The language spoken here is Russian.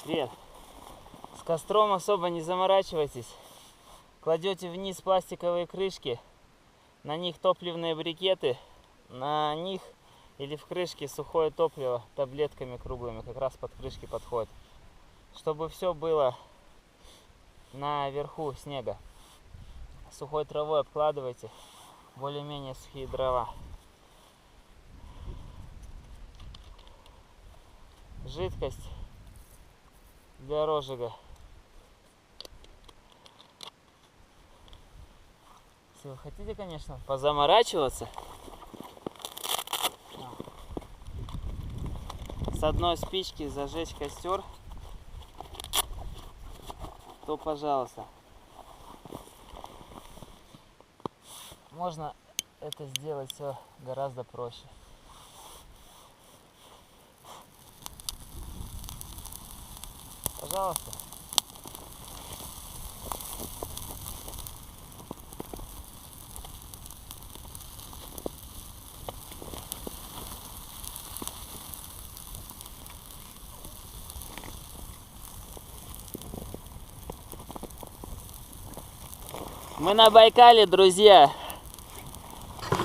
Привет. С костром особо не заморачивайтесь. Кладете вниз пластиковые крышки, на них топливные брикеты, на них или в крышке сухое топливо таблетками круглыми, как раз под крышки подходит. Чтобы все было наверху снега. Сухой травой обкладывайте, более-менее сухие дрова. Жидкость для розжига. Если вы хотите, конечно, позаморачиваться, с одной спички зажечь костер, то пожалуйста. Можно это сделать все гораздо проще. Пожалуйста. Мы на Байкале, друзья.